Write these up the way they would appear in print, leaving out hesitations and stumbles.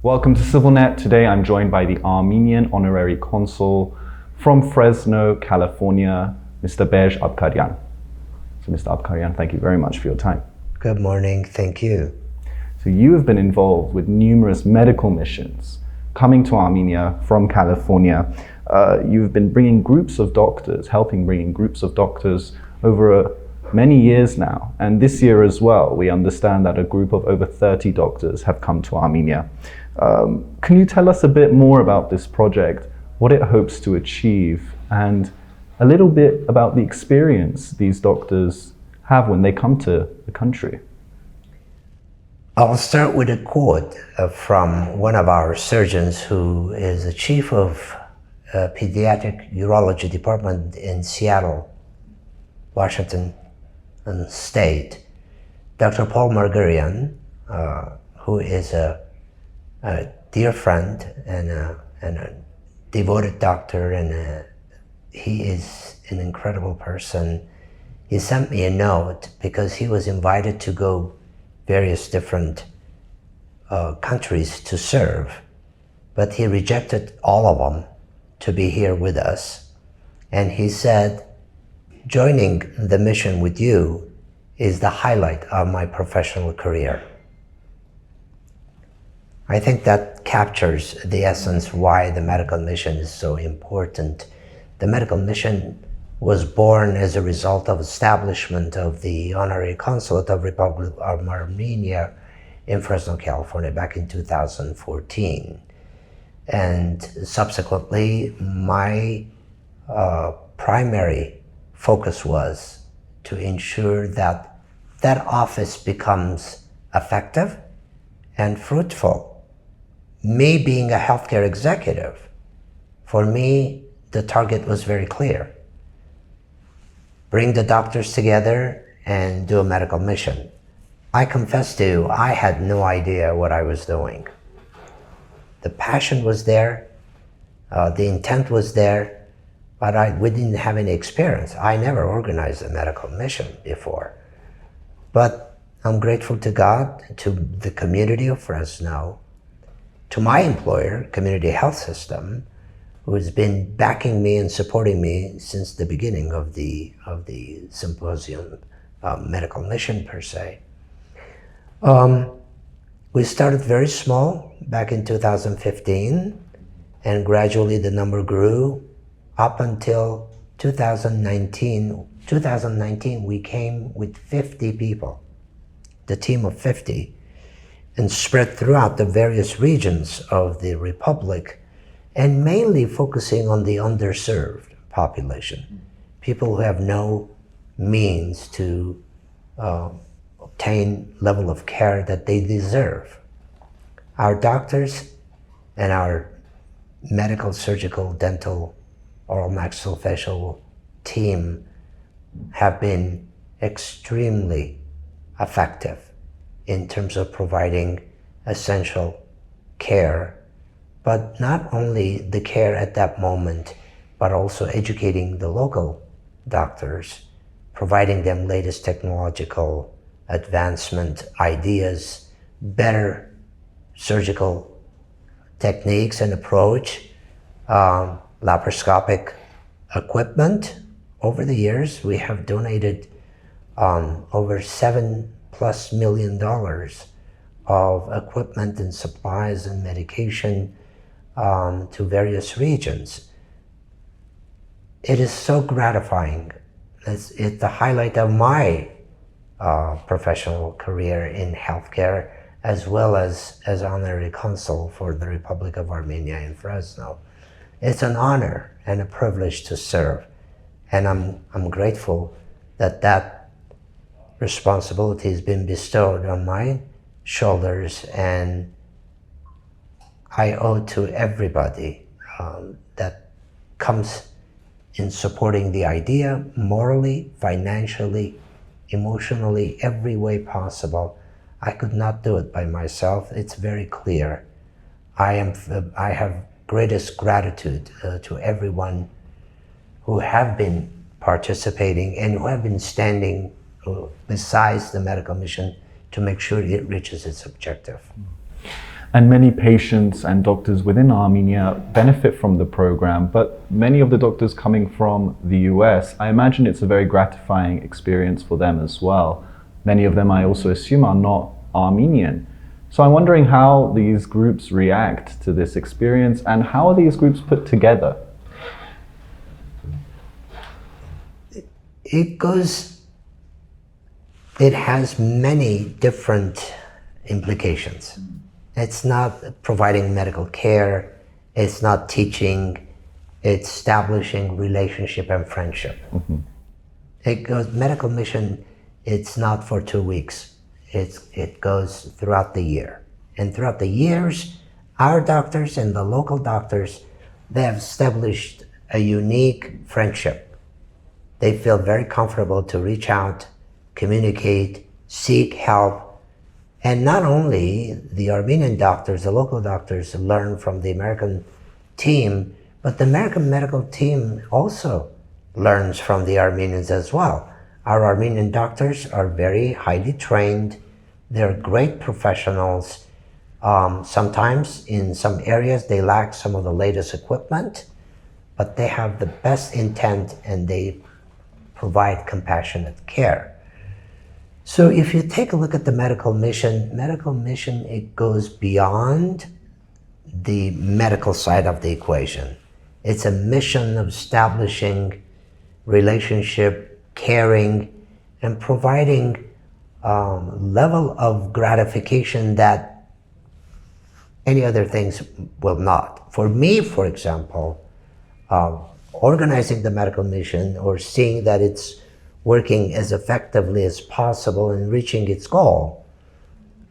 Welcome to CivilNet. Today I'm joined by the Armenian Honorary Consul from Fresno, California, Mr. Berj Apkarian. So Mr. Apkarian, thank you very much for your time. Good morning, thank you. So you have been involved with numerous medical missions coming to Armenia from California. You've been bringing groups of doctors, helping bringing groups of doctors over many years now. And this year as well, we understand that a group of over 30 doctors have come to Armenia. Can you tell us a bit more about this project, what it hopes to achieve, and a little bit about the experience these doctors have when they come to the country? I'll start with a quote from one of our surgeons who is the chief of pediatric urology department in Seattle, Washington State, Dr. Paul Margarian, who is a dear friend and a devoted doctor, and he is an incredible person. He sent me a note because he was invited to go various different countries to serve, but he rejected all of them to be here with us. And he said, joining the mission with you is the highlight of my professional career. I think that captures the essence why the medical mission is so important. The medical mission was born as a result of establishment of the Honorary Consulate of Republic of Armenia in Fresno, California back in 2014. And subsequently, my primary focus was to ensure that that office becomes effective and fruitful. Me being a healthcare executive, for me, the target was very clear. Bring the doctors together and do a medical mission. I confess to you, I had no idea what I was doing. The passion was there, the intent was there, but we didn't have any experience. I never organized a medical mission before. But I'm grateful to God, to the community of Fresno, to my employer, Community Health System, who has been backing me and supporting me since the beginning of the symposium, medical mission per se. We started very small back in 2015, and gradually the number grew up until 2019. 2019, we came with 50 people, the team of 50, and spread throughout the various regions of the Republic, and mainly focusing on the underserved population, people who have no means to obtain level of care that they deserve. Our doctors and our medical, surgical, dental, oral maxillofacial team have been extremely effective in terms of providing essential care, but not only the care at that moment, but also educating the local doctors, providing them latest technological advancement ideas, better surgical techniques and approach, laparoscopic equipment. Over the years, we have donated over $7+ million of equipment and supplies and medication to various regions. It is so gratifying. It's the highlight of my professional career in healthcare, as well as Honorary Consul for the Republic of Armenia in Fresno. It's an honor and a privilege to serve, and I'm grateful that that responsibility has been bestowed on my shoulders, and I owe to everybody that comes in supporting the idea morally, financially, emotionally, every way possible. I could not do it by myself. It's very clear. I have greatest gratitude to everyone who have been participating and who have been standing besides the medical mission to make sure it reaches its objective. And many patients and doctors within Armenia benefit from the program, but many of the doctors coming from the US, I imagine it's a very gratifying experience for them as well. Many of them, I also assume, are not Armenian. So I'm wondering how these groups react to this experience and how are these groups put together? It has many different implications. It's not providing medical care, it's not teaching, it's establishing relationship and friendship. Medical mission, it's not for 2 weeks. It goes throughout the year. And throughout the years, our doctors and the local doctors, they have established a unique friendship. They feel very comfortable to reach out, communicate, seek help. And not only the Armenian doctors, the local doctors learn from the American team, but the American medical team also learns from the Armenians as well. Our Armenian doctors are very highly trained. They're great professionals. Sometimes in some areas they lack some of the latest equipment, but they have the best intent and they provide compassionate care. So if you take a look at the medical mission, it goes beyond the medical side of the equation. It's a mission of establishing relationship, caring, and providing level of gratification that any other things will not. For me, for example, organizing the medical mission or seeing that it's working as effectively as possible and reaching its goal,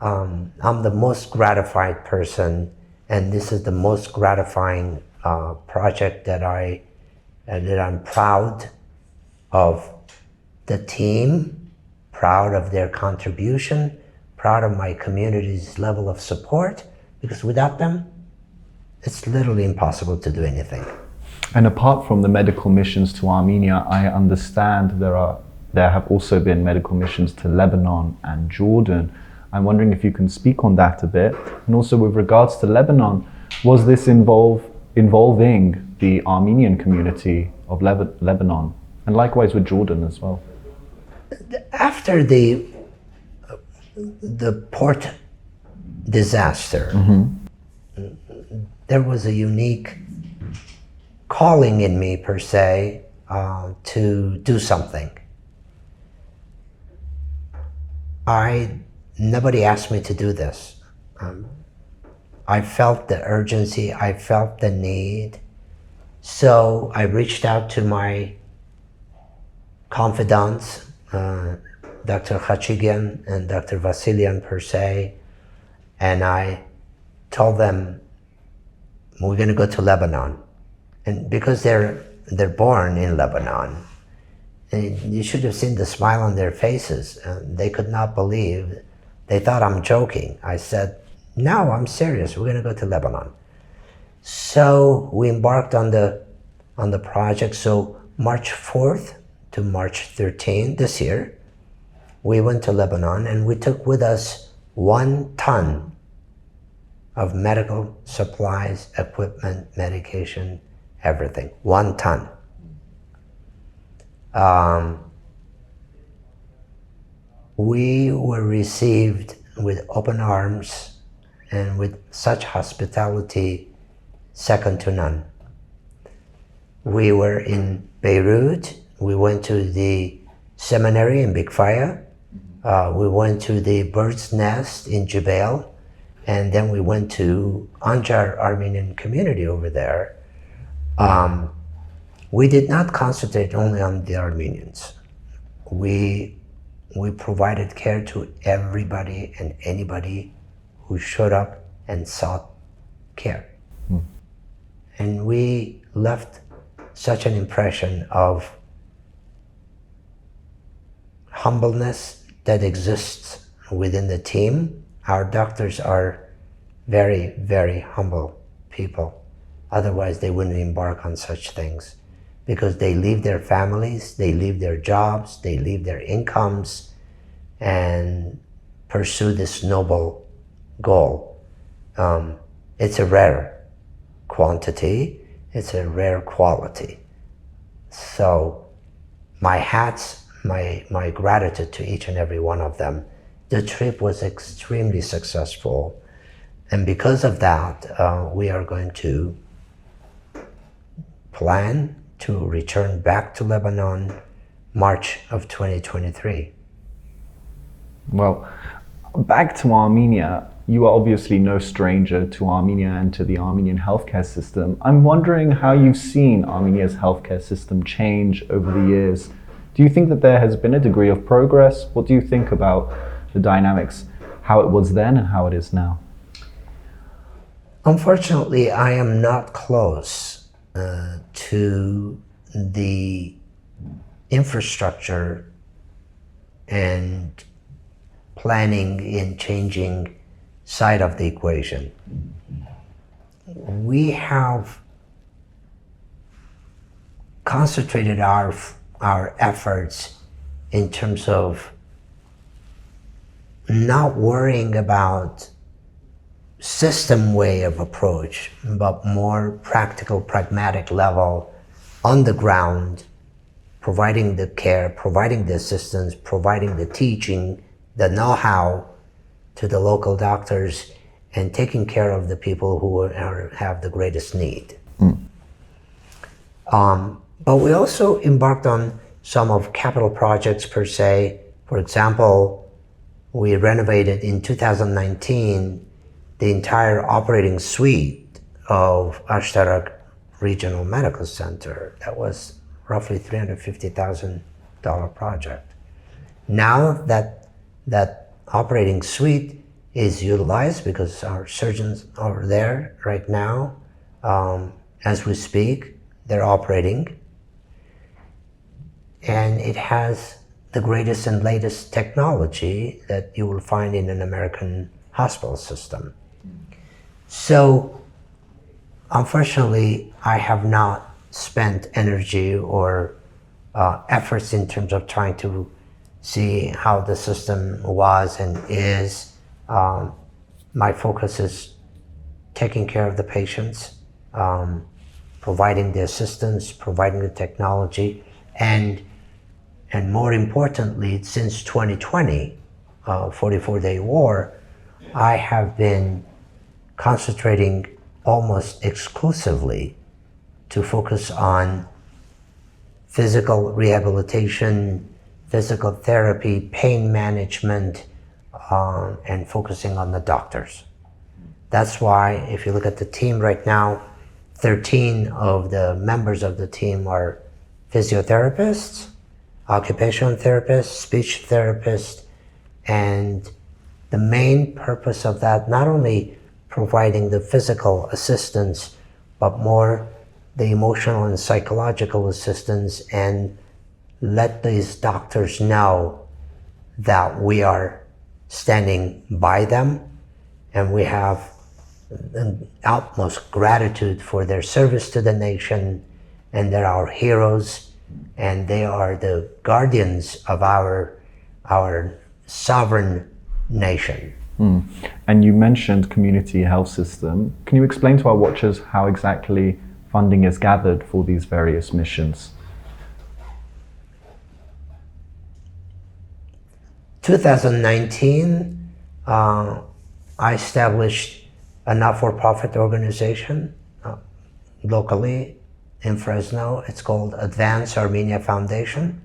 I'm the most gratified person, and this is the most gratifying project that I'm proud of the team, proud of their contribution, proud of my community's level of support, because without them, it's literally impossible to do anything. And apart from the medical missions to Armenia, I understand there have also been medical missions to Lebanon and Jordan. I'm wondering if you can speak on that a bit. And also with regards to Lebanon, was this involving the Armenian community of Lebanon? And likewise with Jordan as well. After the port disaster, there was a unique calling in me, per se, to do something. Nobody asked me to do this. I felt the urgency, I felt the need. So I reached out to my confidants, Dr. Khachigian and Dr. Vasilian, per se, and I told them, we're going to go to Lebanon. And because they're born in Lebanon, and you should have seen the smile on their faces. They could not believe. They thought I'm joking. I said, no, I'm serious. We're going to go to Lebanon. So we embarked on the project. So March 4th to March 13th this year, we went to Lebanon and we took with us 1 ton of medical supplies, equipment, medication, everything. 1 ton. We were received with open arms and with such hospitality second to none. We were in Beirut. We went to the seminary in Bikfaya. We went to the bird's nest in Jebel. And then we went to Anjar Armenian community over there. We did not concentrate only on the Armenians. We provided care to everybody and anybody who showed up and sought care. And we left such an impression of humbleness that exists within the team. Our doctors are very, very humble people. Otherwise, they wouldn't embark on such things, because they leave their families, they leave their jobs, they leave their incomes, and pursue this noble goal. it's a rare quantity, it's a rare quality. So my hats, my gratitude to each and every one of them. The trip was extremely successful. And because of that, we are going to plan to return back to Lebanon March of 2023. Well, back to Armenia, you are obviously no stranger to Armenia and to the Armenian healthcare system. I'm wondering how you've seen Armenia's healthcare system change over the years. Do you think that there has been a degree of progress? What do you think about the dynamics, how it was then and how it is now? Unfortunately, I am not close to the infrastructure and planning and changing side of the equation. We have concentrated our efforts in terms of not worrying about system way of approach, but more practical, pragmatic level, on the ground, providing the care, providing the assistance, providing the teaching, the know-how to the local doctors, and taking care of the people who have the greatest need. But we also embarked on some of capital projects per se. For example, we renovated in 2019 the entire operating suite of Ashtarak Regional Medical Center. That was roughly $350,000 project. Now that operating suite is utilized because our surgeons are there right now. As we speak, they're operating. And it has the greatest and latest technology that you will find in an American hospital system. So, unfortunately, I have not spent energy or efforts in terms of trying to see how the system was and is. My focus is taking care of the patients, providing the assistance, providing the technology, and more importantly, since 2020, 44-day war, I have been concentrating almost exclusively to focus on physical rehabilitation, physical therapy, pain management, and focusing on the doctors. That's why if you look at the team right now, 13 of the members of the team are physiotherapists, occupational therapists, speech therapists, and the main purpose of that, not only providing the physical assistance, but more the emotional and psychological assistance, and let these doctors know that we are standing by them and we have the utmost gratitude for their service to the nation, and they're our heroes, and they are the guardians of our sovereign nation. And you mentioned community health system. Can you explain to our watchers how exactly funding is gathered for these various missions? 2019, I established a not-for-profit organization locally in Fresno. It's called Advance Armenia Foundation,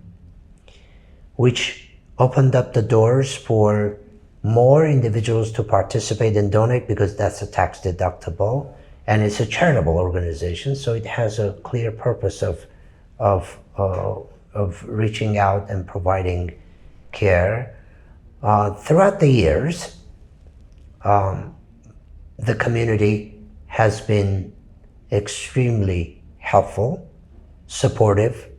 which opened up the doors for more individuals to participate and donate because that's a tax deductible, and it's a charitable organization, so it has a clear purpose of reaching out and providing care. Throughout the years, the community has been extremely helpful, supportive,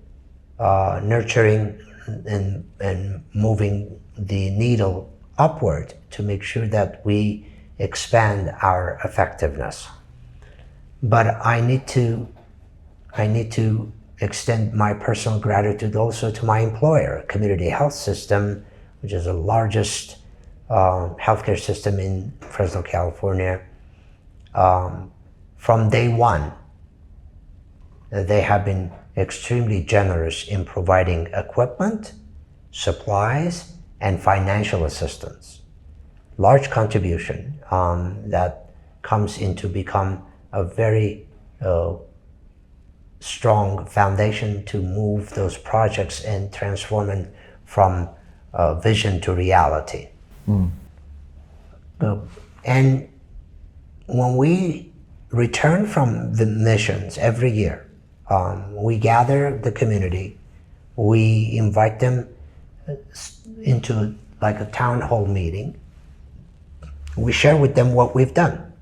nurturing, and moving the needle upward to make sure that we expand our effectiveness. But I need to extend my personal gratitude also to my employer, Community Health System, which is the largest healthcare system in Fresno, California. from day one, they have been extremely generous in providing equipment, supplies, and financial assistance. Large contribution that comes into become a very strong foundation to move those projects and transform them from vision to reality. And when we return from the missions every year, we gather the community, we invite them into like a town hall meeting. We share with them what we've done.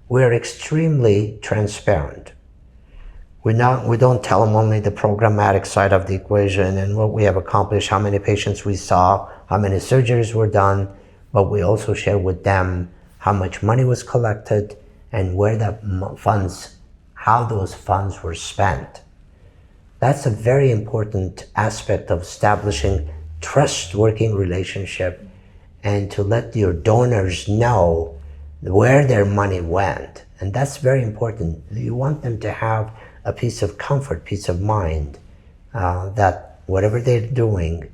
We're extremely transparent. We don't tell them only the programmatic side of the equation and what we have accomplished, how many patients we saw, how many surgeries were done, but we also share with them how much money was collected and where the funds, how those funds were spent. That's a very important aspect of establishing trust working relationship and to let your donors know where their money went. And that's very important. You want them to have a piece of comfort, peace of mind, that whatever they're doing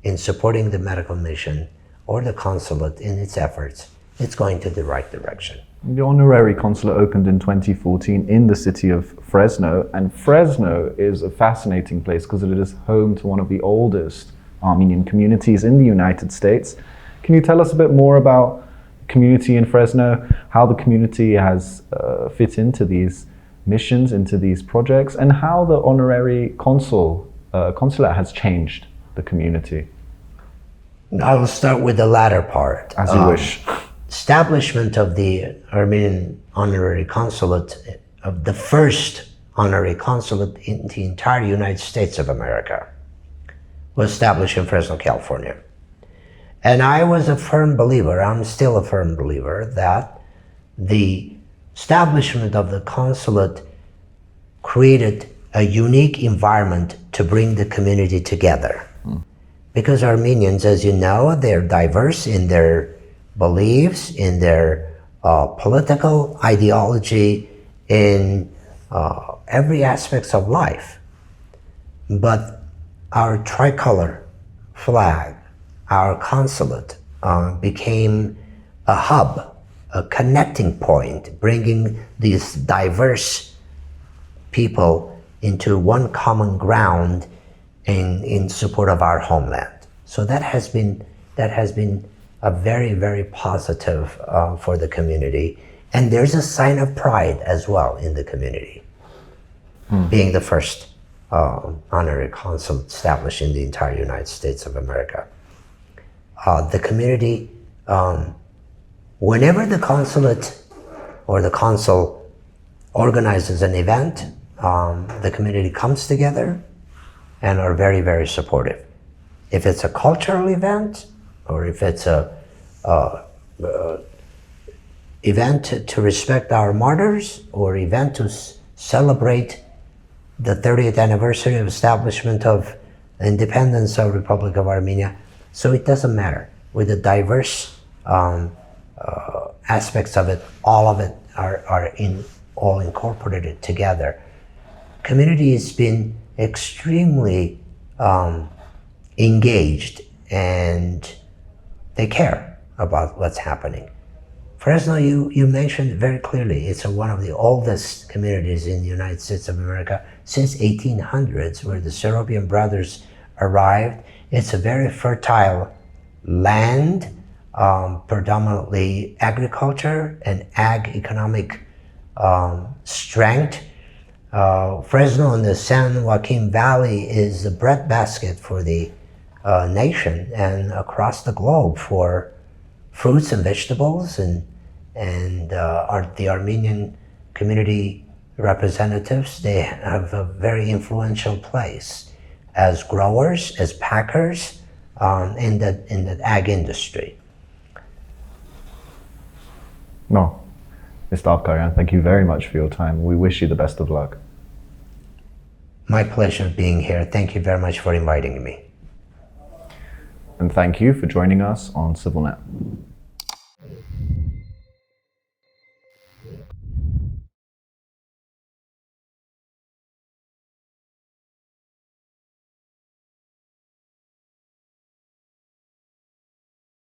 in supporting the medical mission or the consulate in its efforts, it's going to the right direction. The Honorary Consulate opened in 2014 in the city of Fresno, and Fresno is a fascinating place because it is home to one of the oldest Armenian communities in the United States. Can you tell us a bit more about community in Fresno, how the community has fit into these missions, into these projects, and how the Honorary Consulate has changed the community? I will start with the latter part. As you wish. Establishment of the Armenian Honorary Consulate, of the first Honorary Consulate in the entire United States of America, was established in Fresno, California. And I was a firm believer, I'm still a firm believer, that the establishment of the consulate created a unique environment to bring the community together. Because Armenians, as you know, they're diverse in their beliefs, in their political ideology, in every aspect of life. But our tricolor flag, our consulate, became a hub, a connecting point, bringing these diverse people into one common ground in support of our homeland. So that has been a very, very positive for the community. And there's a sign of pride as well in the community, being the first honorary consul established in the entire United States of America. The community, whenever the consulate or the consul organizes an event, the community comes together and are very, very supportive. If it's a cultural event, or if it's a event to respect our martyrs, or event to celebrate the 30th anniversary of establishment of independence of Republic of Armenia. So it doesn't matter. With the diverse aspects of it, all of it are all incorporated together. Community has been extremely engaged, and they care about what's happening. Fresno, you mentioned very clearly, it's one of the oldest communities in the United States of America since 1800s, where the Seropian brothers arrived. It's a very fertile land, predominantly agriculture and ag economic strength. Fresno in the San Joaquin Valley is the breadbasket for the nation and across the globe for fruits and vegetables, and the Armenian community representatives, they have a very influential place as growers, as packers in the ag industry. No. Mr. Apkarian, thank you very much for your time. We wish you the best of luck. My pleasure being here. Thank you very much for inviting me. And thank you for joining us on CivilNet.